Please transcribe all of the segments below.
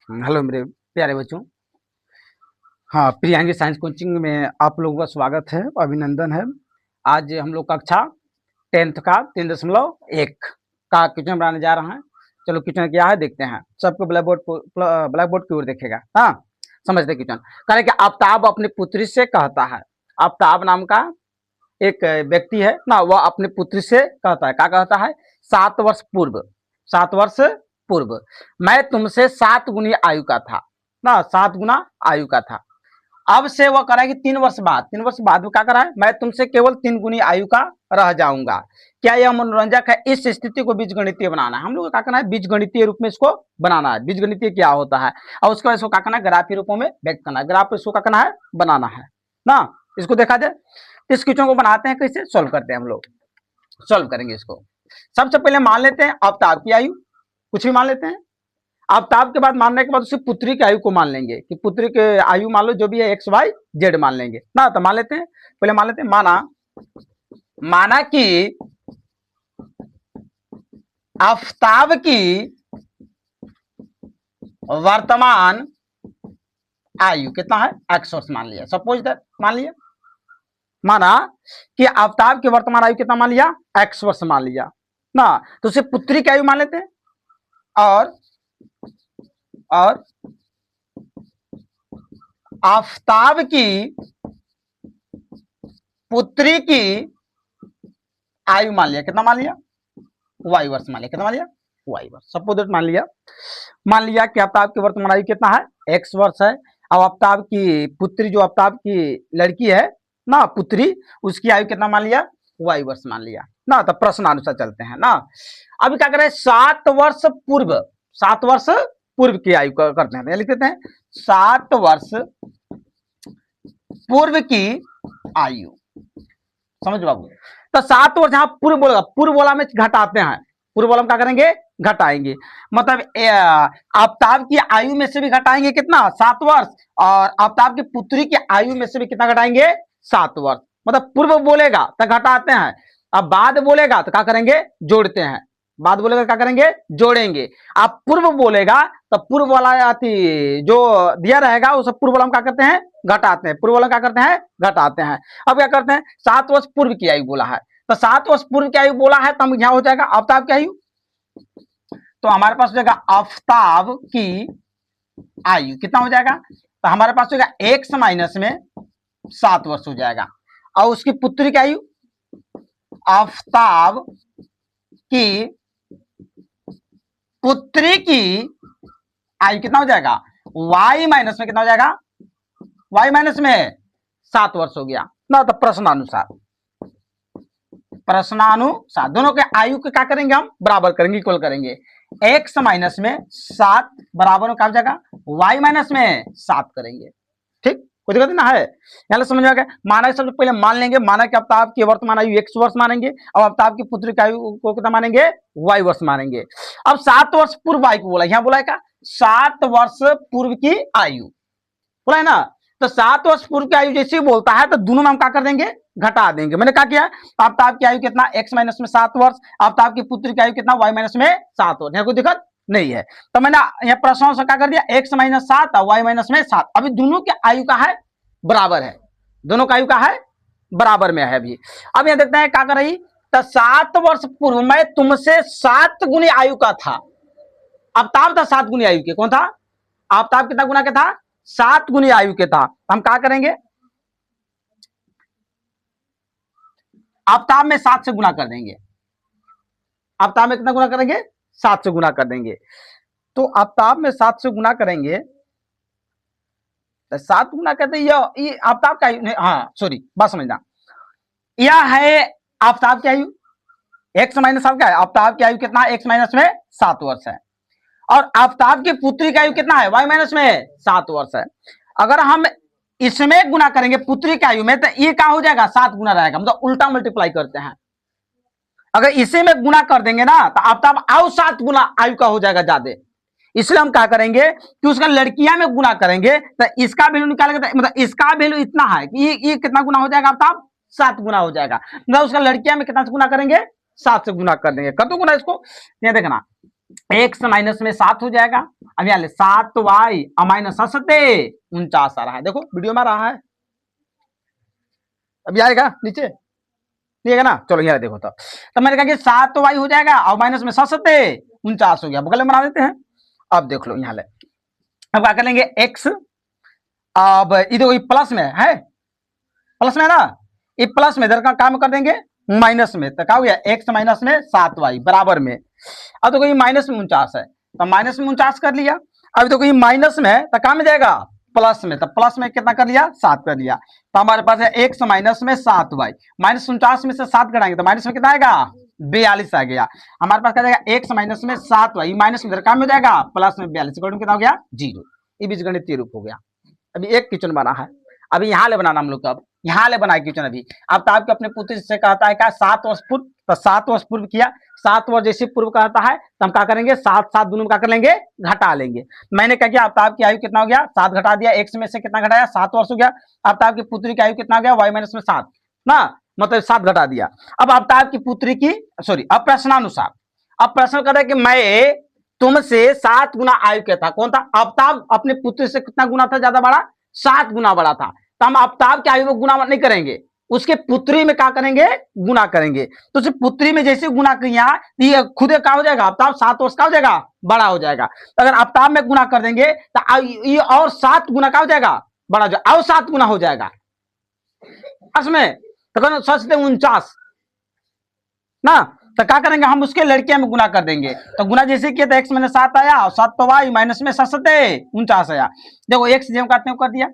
Hello मेरे प्यारे बच्चों। हाँ, प्रियांगी साइंस कोचिंग में आप लोगों का स्वागत है, अभिनंदन है। आज हम लोग कक्षा 10th का 3.1 का क्वेश्चन बनाने जा रहे हैं। चलो क्वेश्चन क्या है देखते हैं। सबको ब्लैक बोर्ड की ओर देखेगा। हाँ, समझते क्वेश्चन। कह रहे कि आफ्ताब अपनी पुत्री से कहता है। आफ्ताब नाम का एक व्यक्ति है ना, वह अपनी पुत्री से कहता है, क्या कहता है? 7 वर्ष पूर्व, 7 वर्ष पूर्व मैं तुमसे 7 गुनी आयु का था ना, 7 गुना आयु का था। अब से वह करा कि 3 वर्ष बाद, 3 वर्ष बाद में क्या करा है? मैं तुमसे केवल 3 गुनी आयु का रह जाऊंगा। क्या यह मनोरंजक है? इस स्थिति को बीजगणितीय बनाना है। हम लोग क्या करना है? बीजगणितीय रूप में इसको बनाना है। बीजगणितीय क्या होता है और उसको इसको क्या करना है? ग्राफीय रूपों में व्यक्त करना है। ग्राफ इसको क्या करना है? बनाना है ना। इसको देखा जाए, इस क्वेश्चन को बनाते हैं कैसे? सॉल्व करते हैं। हम लोग सॉल्व करेंगे इसको। सबसे पहले मान लेते हैं आफ्ताब की आयु, कुछ भी मान लेते हैं। आफ्ताब के बाद मानने के बाद उसी पुत्री की आयु को मान लेंगे कि पुत्री के आयु मान लो जो भी है एक्स वाई जेड मान लेंगे ना। तो मान लेते हैं, पहले मान लेते हैं। माना कि आफ्ताब की वर्तमान आयु कितना है? एक्स वर्ष मान लिया। सपोज दैट मान लिया, माना कि आफ्ताब की वर्तमान आयु कितना मान लिया? एक्स वर्ष मान लिया ना। तो उसे पुत्री की आयु मान लेते हैं और आफ्ताब की पुत्री की आयु मान लिया। कितना मान लिया? वाई वर्ष मान लिया। कितना मान लिया? वाई वर्ष। सपोज दैट मान लिया कि आफ्ताब की वर्तमान आयु कितना है? एक्स वर्ष है। अब आफ्ताब की पुत्री, जो आफ्ताब की लड़की है ना, पुत्री, उसकी आयु कितना मान लिया? वाई वर्ष मान लिया ना। तो प्रश्न अनुसार चलते हैं ना। अभी क्या करें? 7 वर्ष पूर्व, 7 वर्ष पूर्व की आयु करते हैं। लिख देते हैं 7 वर्ष पूर्व की आयु। समझ बाबू? तो 7 वर्ष जहां पूर्व बोलेगा, पूर्व बोला में घटाते हैं। पूर्व बोला में क्या करेंगे? घटाएंगे। मतलब आफ्ताब की आयु में से भी घटाएंगे कितना? 7 वर्ष। और आफ्ताब की पुत्री की आयु में से भी कितना घटाएंगे? 7 वर्ष। मतलब पूर्व बोलेगा तो घटाते हैं, अब बाद बोलेगा तो क्या करेंगे? जोड़ते हैं। बाद बोलेगा क्या करेंगे? जोड़ेंगे। आप पूर्व बोलेगा तो पूर्व वाला जो दिया रहेगा उसे पूर्व वाला हम क्या करते हैं? घटाते हैं। पूर्व वाला क्या करते हैं? घटाते हैं। अब क्या करते हैं? 7 वर्ष पूर्व की आयु बोला है, तो 7 वर्ष पूर्व की आयु बोला है, तो यहाँ हो जाएगा आफ्ताब की आयु। तो हमारे पास हो जाएगा आफ्ताब की आयु कितना हो जाएगा? तो हमारे पास हो जाएगा एक्स माइनस में 7 वर्ष हो जाएगा। और उसकी पुत्री की आयु, आफ्ताब की पुत्री की आयु कितना हो जाएगा? वाई माइनस में कितना हो जाएगा? वाई माइनस में 7 वर्ष हो गया ना। तो प्रश्नानुसार दोनों के आयु के क्या करेंगे? हम बराबर करेंगे, इक्वल करेंगे। एक्स माइनस में 7 बराबर में क्या हो जाएगा? वाई माइनस में 7 करेंगे। ठीक, कोई दिक्कत ना है? यहाँ समझ में आ गया। माना सबसे पहले मान लेंगे, माना कि आफ्ताब की वर्तमान आयु एक्स वर्ष मानेंगे और आफ्ताब की पुत्री की आयु को कितना मानेंगे? वाई वर्ष मानेंगे। अब 7 वर्ष पूर्व आयु को बोला, यहाँ बोला है क्या? 7 वर्ष पूर्व की आयु बोला है ना। तो 7 वर्ष पूर्व की आयु जैसे ही बोलता है तो दोनों में हम क्या कर देंगे? घटा देंगे। मैंने क्या किया? आफ्ताब की आयु कितना? एक्स माइनस में 7 वर्ष। आफ्ताब की पुत्री की आयु कितना? वाई माइनस में 7 वर्ष। यहाँ कोई दिक्कत नहीं है। तो मैंने यहाँ प्रश्नों से क्या कर दिया? एक्स माइनस 7 और वाई माइनस में 7। अभी दोनों की आयु का है बराबर है, दोनों का आयु का है बराबर में है अभी। अब यहाँ देखते हैं क्या कर रही। तो 7 वर्ष पूर्व मैं तुमसे 7 गुनी आयु का था। आफ्ताब था 7 गुनी आयु के। कौन था? आफ्ताब कितना गुना के था? 7 गुनी आयु के था। हम क्या करेंगे? आफ्ताब में 7 से गुना कर देंगे। आफ्ताब में कितना गुना करेंगे? 7 से गुना कर देंगे। तो आफ्ताब में 7 से गुना करेंगे तो 7 गुना कहते हैं ये आफ्ताब का आयु। हाँ सॉरी, बात समझना। यह है आफ्ताब की आयु, एक्स माइनस क्या है? आफ्ताब की आयु कितना है? एक्स माइनस में 7 वर्ष है। और आफ्ताब की पुत्री की आयु कितना है? वाई माइनस में 7 वर्ष है। अगर हम इसमें गुना करेंगे पुत्री की आयु में तो ये क्या हो जाएगा? 7 गुना रहेगा, मतलब उल्टा मल्टीप्लाई करते हैं। अगर इसे में गुना कर देंगे ना तो आफ्ताब और 7 गुना आयु का हो जाएगा ज्यादा। इसलिए हम क्या करेंगे कि उसका लड़कियां में गुना करेंगे तो इसका वैल्यू निकालेंगे, तो मतलब इसका वैल्यू इतना है कि ये कितना गुना हो जाएगा? आफ्ताब 7 गुना हो जाएगा। मतलब उसका लड़कियां में कितना से गुना करेंगे? 7 से गुना कर देंगे। कतो गुना इसको? ये देखना, एक्स माइनस में 7 हो जाएगा। अब यहाँ ले 7y और माइनस 49 आ रहा है, देखो वीडियो में आ रहा है, अभी आएगा नीचे ठीक है ना। चलो यहाँ देखो तो मैंने कहा कि 7y हो जाएगा और माइनस में 49 हो गया, बगल में बना देते हैं। अब देख लो यहाँ ले, अब क्या कर लेंगे x, अब इधर प्लस में है, प्लस में ना, ये प्लस में इधर का काम कर देंगे माइनस में, तो क्या हो गया x माइनस में 7y बराबर में। अब देखो ये माइनस में 49 है, तो माइनस में 49 कर लिया। अब देखो ये माइनस में है तो कहाँ में जाएगा, प्लस में, तो प्लस में कितना कर लिया, 7 कर लिया। तो हमारे पास है x माइनस में 7y, माइनस 49 में से 7 घटाएंगे तो माइनस में कितना आएगा, 42 आ गया। हमारे पास क्या जाएगा x माइनस में 7y, माइनस में इधर काम हो जाएगा प्लस में 42, कितना हो गया 0। ये बीजगणितीय रूप हो गया। अभी एक क्वेश्चन बना है, अभी यहाँ ले बनाना हम लोग को, अब यहाँ ले बनाए क्वेश्चन। अभी अब तो आपके अपने पुत्र से कहता है क्या 7 वर्ष पूर्व, तो 7 वर्ष पूर्व किया, 7 वर्ष जैसे पूर्व कहता है तो हम क्या करेंगे 7 7 दोनों क्या कर लेंगे, घटा लेंगे। मैंने क्या किया, अब तो आपकी आयु कितना हो गया, 7 घटा दिया, x में से कितना घटाया 7 वर्ष हो गया। अब तो आपकी पुत्री की आयु कितना हो गया, y माइनस में 7 ना, मतलब 7 घटा दिया। अब तो आपकी पुत्री की सॉरी, अब प्रश्नानुसार, अब प्रश्न कर रहा है कि मैं तुमसे 7 गुना आयु के था, कौन था, आफ्ताब अपने पुत्र से कितना गुना था ज्यादा बड़ा, 7 गुना बड़ा था। तो हम आफ्ताब की आयु में गुना नहीं करेंगे, उसके पुत्री में क्या करेंगे, गुना करेंगे। तो उस पुत्री में जैसे गुना किया ये खुद क्या हो जाएगा, आफ्ताब 7 वर्ष का हो जाएगा, बड़ा हो जाएगा। तो अगर आफ्ताब में गुना कर देंगे तो ये और 7 गुना का हो जाएगा, बड़ा हो जाएगा, और 7 गुना हो जाएगा इसमें, तो सोचते 49 ना। तो क्या करेंगे हम, उसके लड़कियां में गुना कर देंगे। तो गुना जैसे किया तो x मैंने 7 आया और 7 तो y माइनस में 7 49 आया। देखो x जेम काटने को कर दिया,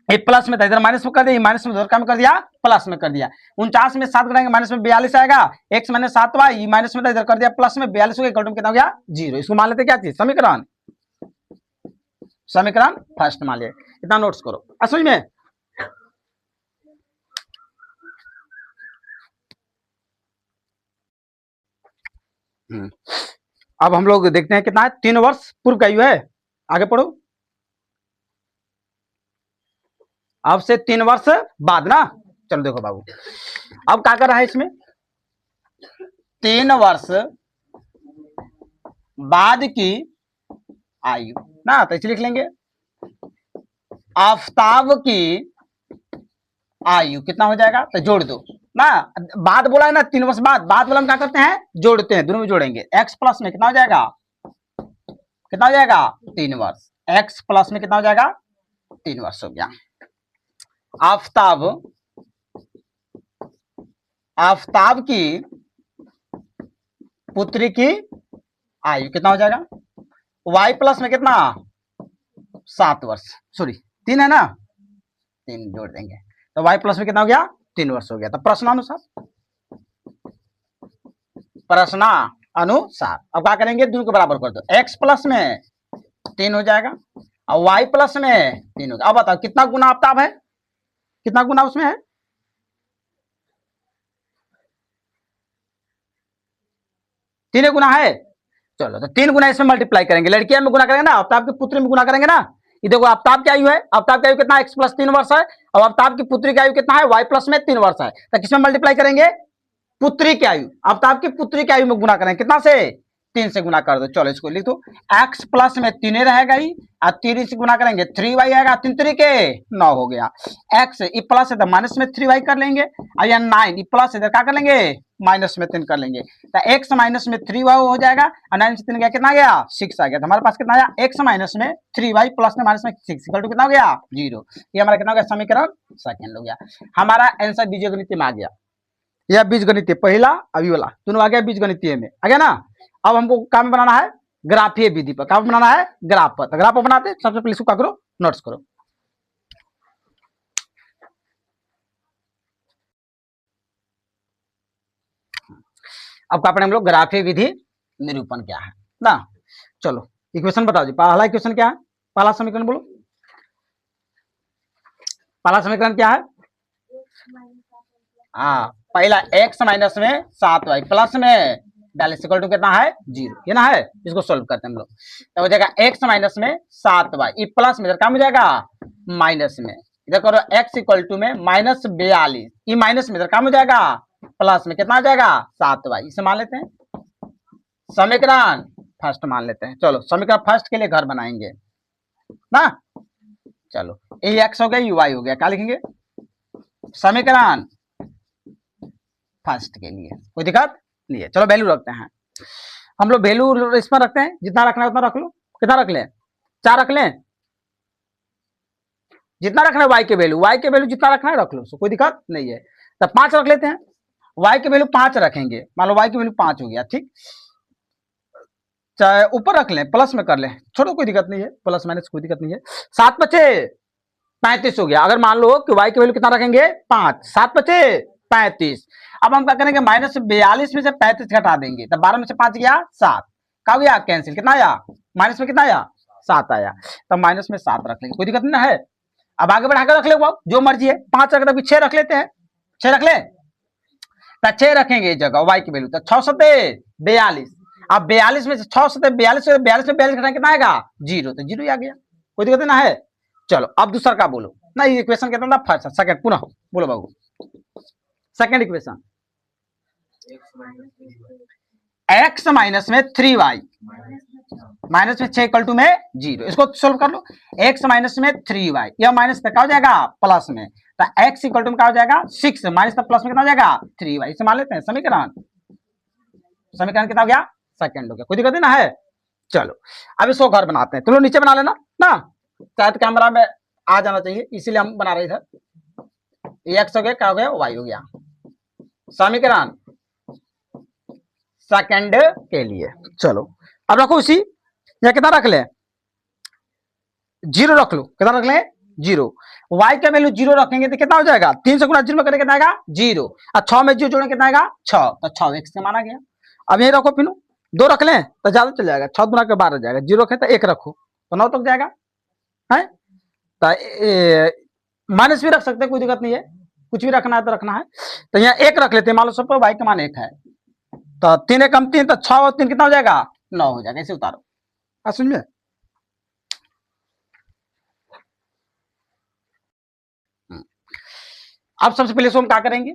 ये प्लस में था इधर माइनस में कर दिया, माइनस में उधर काम कर दिया प्लस में कर दिया। 49 में 7 घटाएंगे माइनस में 42 आएगा, x मैंने 7y माइनस में था इधर कर दिया प्लस में 42 हो गया, कितना हो गया 0। इसको मान लेते क्या चीज, समीकरण, समीकरण फर्स्ट मान लिया। इतना नोट्स करो समझ में। अब हम लोग देखते हैं कितना है, 3 वर्ष पूर्व का आयु है, आगे पढ़ो। अब से 3 वर्ष बाद ना, चलो देखो बाबू, अब क्या कर रहा है इसमें, 3 वर्ष बाद की आयु ना, तो इसे लिख लेंगे आफ्ताब की आयु कितना हो जाएगा, तो जोड़ दो ना, बाद बोला है ना 3 वर्ष बाद, बाद बोला हम क्या करते हैं, जोड़ते हैं, दोनों में जोड़ेंगे। x प्लस में कितना हो जाएगा, कितना हो जाएगा 3 वर्ष, x प्लस में कितना हो जाएगा 3 वर्ष हो गया। आफ्ताब, आफ्ताब की पुत्री की आयु कितना हो जाएगा, y प्लस में कितना 7 वर्ष, सॉरी 3 है ना, 3 जोड़ देंगे तो y प्लस में कितना हो गया 3 वर्ष हो गया। तो प्रश्नानुसार, प्रश्नानुसार अब क्या करेंगे, दोनों के बराबर कर दो, x प्लस में 3 हो जाएगा और y प्लस में 3 होगा। अब बताओ कितना गुना आफ्ताब है, कितना गुना उसमें है, 3 गुना है। चलो तो 3 गुना इसमें मल्टीप्लाई करेंगे, लड़कियां में गुना करेंगे ना, आफ्ताब की पुत्री में गुना करेंगे ना। ये देखो आफ्ताब की आयु है, आफ्ताब की आयु कितना x प्लस 3 वर्ष है, और आफ्ताब की पुत्री की आयु कितना है y प्लस में 3 वर्ष है। तो किसमें मल्टीप्लाई करेंगे, पुत्री की आयु, आफ्ताब की पुत्री की आयु में गुना करेंगे, कितना से 3 से गुना कर दो। चलो इसको लिख दो, x प्लस में 3 रहेगा ही, और 3 से गुना करेंगे 3y आएगा, 3 3 के 9 हो गया। x ई प्लस है तो माइनस में 3y कर लेंगे, और यहाँ 9 ई प्लस है तो क्या कर लेंगे, माइनस में 3 कर लेंगे। तो x माइनस में 3y हो जाएगा, और 9 से 3 गया कितना गया 6 आ गया। तो हमारे पास कितना आया, x माइनस में 3y प्लस में माइनस में 6 इक्वल टू कितना हो गया 0। ये हमारा कितना हो गया, समीकरण सेकंड हो गया। हमारा आंसर बीजगणितीय में आ गया, यह बीजगणितीय पहला अभी वाला दोनों आ गया, बीजगणितीय में आ गया ना। अब हमको काम बनाना है ग्राफीय विधि पर, काम बनाना है ग्राफ पर। तो ग्राफ बनाते सबसे पहले इसको क्या करो, नोट्स करो। अब क्या पढ़े हम लोग, ग्राफीय विधि निरूपण क्या है ना। चलो इक्वेशन बताओ जी, पहला इक्वेशन क्या है, पहला समीकरण बोलो, पहला समीकरण क्या है, हाँ पहला x माइनस में 7y प्लस में डायलिस इक्वल टू कितना है 0, ये ना है। इसको सोल्व करते हैं हम लोग, तो हो जाएगा x माइनस में 7y, ये प्लस में इधर क्या हो जाएगा माइनस में, इधर करो x इक्वल टू में माइनस 42, ये माइनस में इधर क्या हो जाएगा प्लस में कितना आ जाएगा 7y, इसे मान लेते हैं समीकरण फर्स्ट मान लेते हैं। चलो समीकरण फर्स्ट के लिए घर बनाएंगे ना। चलो ए एक्स हो गया, यू वाई हो गया, क्या लिखेंगे समीकरण फर्स्ट के लिए, कोई दिक्कत नहीं है। चलो वैल्यू रखते हैं हम लोग, वैल्यू इसमें रखते हैं, जितना रखना है उतना रख लो। कितना रख लें, 4 रख लें, जितना रखना है वाई के वैल्यू जितना रखना है रख लो, कोई दिक्कत नहीं है। तो 5 रख लेते हैं, वाई के वैल्यू 5 रखेंगे, मान लो वाई की वैल्यू 5 हो गया, ठीक। चाहे ऊपर रख लें, प्लस में कर लें, छोड़ो कोई दिक्कत नहीं है, प्लस माइनस कोई दिक्कत नहीं है। 7 बचे 35 हो गया। अगर मान लो कि वाई की वैल्यू कितना रखेंगे 5, 7 बचे 35। अब हम क्या करेंगे, -42 में से 35 घटा देंगे, तब 12 में से 5 गया 7, क्या गया कैंसिल, कितना आया माइनस में, कितना आया 7 आया, तब माइनस में 7 रख लेंगे, कोई दिक्कत नहीं है। अब आगे बढ़ाकर रख ले, जो मर्जी है, 5 रख दे, 6 रख लेते हैं, 6 रख ले, 6 रखेंगे इस जगह वाई की वैल्यू, तो 6 7 42। अब 42 में से 6 7 42 में 42 घटाएं कितना आएगा 0, तो 0 ही आ गया, कोई दिक्कत ना है। चलो अब दूसरा का बोलो ना, ये इक्वेशन कितना था फर्स्ट, सेकंड, पुनः बोलो बाबू, सेकंड इक्वेशन x माइनस में 3y माइनस में 6 इक्वल टू में 0, इसको सोल्व कर लो। x माइनस में 3y, यह माइनस पे क्या हो जाएगा प्लस में, तो x इक्वल टू में क्या हो जाएगा 6, माइनस का प्लस में कितना हो जाएगा 3y, इसे मान लेते हैं समीकरण कितना हो गया सेकंड हो गया, कोई दिक्कत ना है। चलो अब इसको घर बनाते हैं, तुम लोग नीचे बना लेना ना, शायद कैमरा में आ जाना चाहिए, इसीलिए हम बना रहे थे। x हो गया, क्या हो गया y हो गया, समीकरण सेकंड के लिए। चलो अब रखो उसी, या कितना रख ले 0 रख लो, कितना रख ले 0, y का वैल्यू 0 रखेंगे तो कितना हो जाएगा, 3 से गुणा 0 में करें कितना आएगा 0, और 6 में 0 जोड़े कितना आएगा 6, तो 6 x का माना गया। अब यही रखो, फिर 2 रख लें तो ज्यादा चल जाएगा, 6 गुना के 12 जाएगा, 0 रखे तो 1 रखो तो 9 तक जाएगा है, तो माइनस भी रख सकते हैं, कोई दिक्कत नहीं है, कुछ भी रखना है तो रखना है। तो यहाँ 1 रख लेते हैं, मान लो सब y का मान 1 है, तो 3 कम 3, तो 6 और 3 कितना हो जाएगा 9 हो जाएगा, इसे उतारो, सुन में अब सबसे पहले हम क्या करेंगे,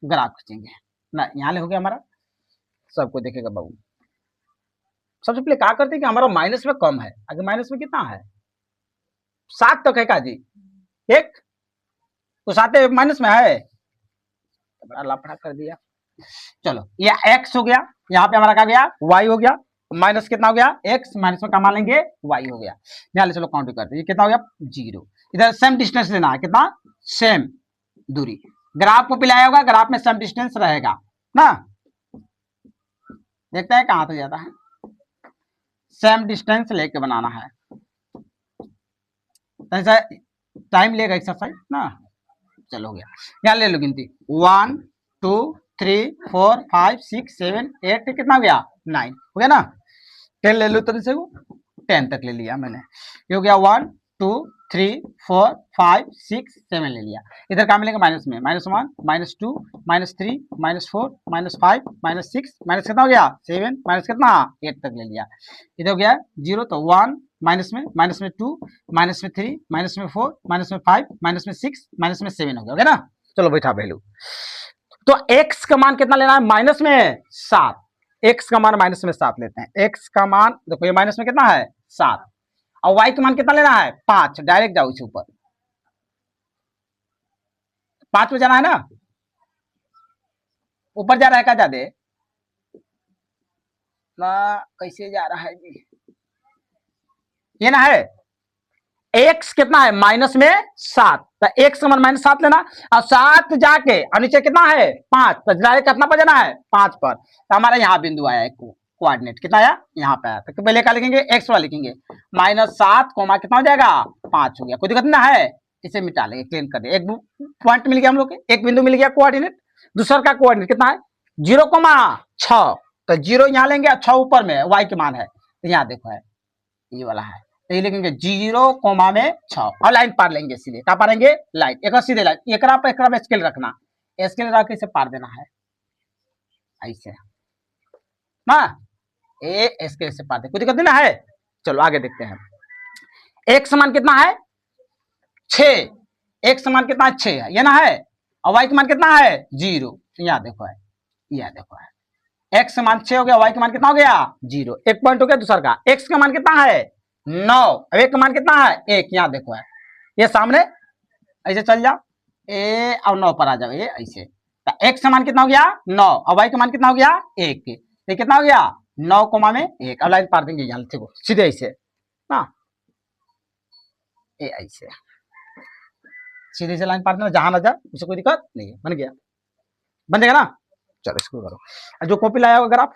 ग्राफ खींचेंगे ना, यहां ले हो गया हमारा, सबको देखेगा बाबू। सबसे पहले क्या करते हैं कि हमारा माइनस में कम है, अगर माइनस में कितना है 7 तक है का जी, 1 तो 7 माइनस में है, तो बड़ा लाफड़ा कर दिया। चलो ये x हो गया, यहाँ पे हमारा क्या गया y हो गया, माइनस कितना हो गया x, माइनस में क्या मान लेंगे y हो गया। यहाँ चलो काउंट करते हैं, ये कितना हो गया 0, इधर सेम डिस्टेंस लेना है, कितना सेम दूरी, ग्राफ को पिलाया होगा, ग्राफ में सेम डिस्टेंस रहेगा ना, देखते हैं कहां तक जाता है, सेम डिस्टेंस लेके बनाना है, ऐसा टाइम लेगा एक्सरसाइज ना। चलो हो गया, यहाँ ले लो गिनती 1 2 3 4 5 6 7 8, कितना हो गया 9 हो गया ना, 10 ले लो, तो से 10 तक ले लिया मैंने, ये हो गया 1 2 3 4 5 6 7 ले लिया। इधर क्या मिलेगा माइनस में, -1 -2 -3 -4 -5 -6 माइनस कितना हो गया 7, माइनस कितना 8 तक ले लिया। इधर हो गया 0, तो 1 माइनस में 2 माइनस में 3 माइनस में 4 माइनस में 5 माइनस में 6 माइनस में 7 हो गया ना। चलो बैठा वैल्यू, तो x का मान कितना लेना है माइनस में 7, x का मान माइनस में 7 लेते हैं, x का मान देखो ये माइनस में कितना है 7, और y का मान कितना लेना है 5, डायरेक्ट जाओ इसे ऊपर, 5 पे जाना है ना, ऊपर जा रहा है क्या ज्यादा ना, कैसे जा रहा है जी, ये ना है x कितना है माइनस में 7, तो x का मान -7 लेना, और 7 जाके और नीचे कितना है 5, तो डायरेक्ट कितना पर जाना है 5 पर, तो हमारा यहाँ बिंदु आया है, कोऑर्डिनेट कितना आया यहाँ पे आया, तो पहले क्या लिखेंगे x वाला लिखेंगे, -7 कोमा कितना हो जाएगा 5 हो गया, कोई दिक्कत ना है, इसे मिटा लेंगे, क्लीन कर दिया, एक पॉइंट मिल गया हम लोग के, एक बिंदु मिल गया कोऑर्डिनेट, दूसरा का कोऑर्डिनेट कितना है 0,6, तो 0 यहाँ लेंगे, 6 ऊपर में y के मान है, तो यहाँ देखो है ये वाला है, तो ये लिखेंगे 0,6, और लाइन पार लेंगे, इसीलिए क्या पारेंगे लाइन, एक सीधे लाइन, एकरा पे स्केल रखना, स्केल रख के इसे पार देना है ऐसे ना, ए स्केल से पार दे, कोई दिक्कत नहीं है। चलो आगे देखते हैं, एक समान कितना है 6, एक समान कितना है 6 है, ये ना है, और y का मान कितना है 0, यहाँ देखो है, यहाँ देखो है, एक्स का मान 6 हो गया, वाई का मान कितना हो गया 0, एक पॉइंट हो गया। दूसरा का एक्स का मान कितना है 9, अब एक का मान कितना है 1, यहाँ देखो है ये सामने ऐसे चल जाओ ए और 9 पर आ जाओ ये ऐसे, तो एक्स का मान कितना हो गया 9 और वाई का मान कितना हो गया 1, ये कितना हो गया 9 कोमा में 1। अब लाइन पार देंगे यहाँ देखो सीधे ऐसे ना, ये ऐसे सीधे से लाइन पार देना, जहां ना जाए उसे कोई दिक्कत नहीं है। बन गया, बन जाएगा ना। चलो इसको करो, जो कॉपी लाया होगा अगर आप